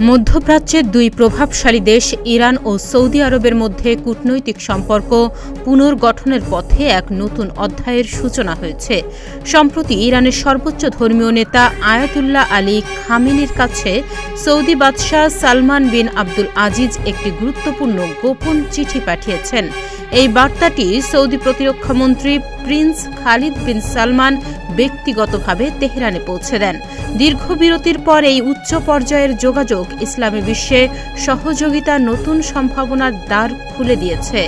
মধ্যপ্রাচ্যের দুই প্রভাবশালী দেশ ইরান ও সৌদি আরবের মধ্যে কূটনৈতিক সম্পর্ক পুনর্গঠনের পথে এক নতুন অধ্যায়ের সূচনা হয়েছে। সম্প্রতি ইরানের সর্বোচ্চ ধর্মীয় নেতা আয়াতুল্লাহ আলী খামেনির কাছে সৌদি বাদশাহ সালমান বিন আব্দুল আজিজ একটি গুরুত্বপূর্ণ গোপন চিঠি পাঠিয়েছেন। এই বার্তাটি সৌদি প্রতিরক্ষামন্ত্রী প্রিন্স খালিদ বিন সালমান ব্যক্তিগতভাবে তেহরানে পৌঁছে দেন। দীর্ঘ বিরতির পর এই উচ্চ পর্যায়ের যোগাযোগ ইসলামী বিশ্বে সহযোগিতার নতুন সম্ভাবনার দ্বার খুলে দিয়েছে।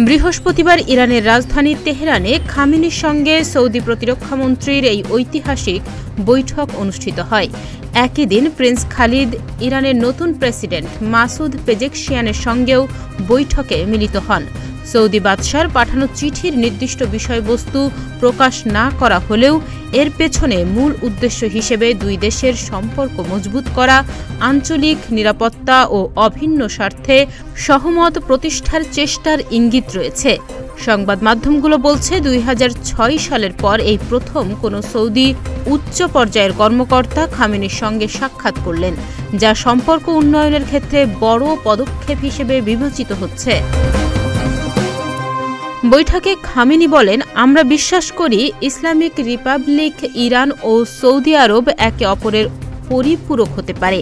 বৃহস্পতিবার ইরানের রাজধানী তেহরানে খামেনির সঙ্গে সৌদি প্রতিরক্ষামন্ত্রীর এই ঐতিহাসিক বৈঠক অনুষ্ঠিত হয়। একই দিন প্রিন্স খালিদ ইরানের নতুন প্রেসিডেন্ট মাসুদ পেজেকশিয়ানের সঙ্গেও বৈঠকে মিলিত হন। সৌদি বাদশার পাঠানো চিঠির নির্দিষ্ট বিষয়বস্তু প্রকাশ না করা হলেও এর পেছনে মূল উদ্দেশ্য হিসেবে দুই দেশের সম্পর্ক মজবুত করা, আঞ্চলিক নিরাপত্তা ও অভিন্ন স্বার্থে সহমত প্রতিষ্ঠার চেষ্টার ইঙ্গিত রয়েছে। সংবাদ মাধ্যমগুলো বলছে 2006 সালের পর এই প্রথম কোনো সৌদি উচ্চ পর্যায়ের কর্মকর্তা খামেনির সঙ্গে সাক্ষাৎ করলেন, যা সম্পর্ক উন্নয়নের ক্ষেত্রে বড় পদক্ষেপ হিসেবে বিবেচিত হচ্ছে। বৈঠকে খামেনি বলেন, আমরা বিশ্বাস করি ইসলামিক রিপাবলিক ইরান ও সৌদি আরব একে অপরের পরিপূরক হতে পারে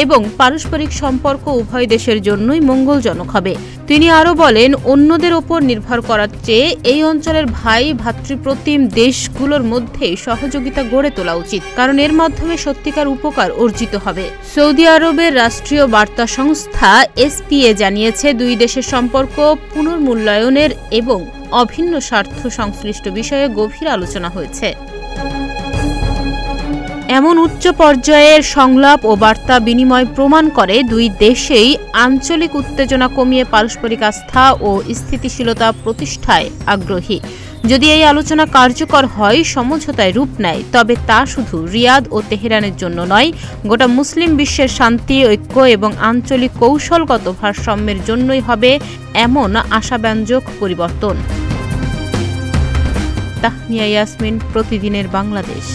এবং পারস্পরিক সম্পর্ক উভয় দেশের জন্যই মঙ্গলজনক হবে। তিনি আরও বলেন, অন্যদের ওপর নির্ভর করার চেয়ে এই অঞ্চলের ভাই ভ্রাতৃপ্রতিম দেশগুলোর মধ্যে সহযোগিতা গড়ে তোলা উচিত, কারণ এর মাধ্যমে সত্যিকার উপকার অর্জিত হবে। সৌদি আরবের রাষ্ট্রীয় বার্তা সংস্থা এসপিএ জানিয়েছে, দুই দেশের সম্পর্ক পুনর্মূল্যায়নের এবং অভিন্ন স্বার্থ সংশ্লিষ্ট বিষয়ে গভীর আলোচনা হয়েছে। এমন উচ্চ পর্যায়ের সংলাপ ও বার্তা বিনিময় প্রমাণ করে দুই দেশেই আঞ্চলিক উত্তেজনা কমিয়ে পারস্পরিক আস্থা ও স্থিতিশীলতা প্রতিষ্ঠায় আগ্রহী। যদি এই আলোচনা কার্যকর হয়, সমঝোতায় রূপ নেয়, তবে তা শুধু রিয়াদ ও তেহরানের জন্য নয়, গোটা মুসলিম বিশ্বের শান্তি, ঐক্য এবং আঞ্চলিক কৌশলগত ভারসাম্যের জন্যই হবে এমন আশাব্যঞ্জক পরিবর্তন। তাহনিয়া ইয়াসমিন, প্রতিদিনের বাংলাদেশ।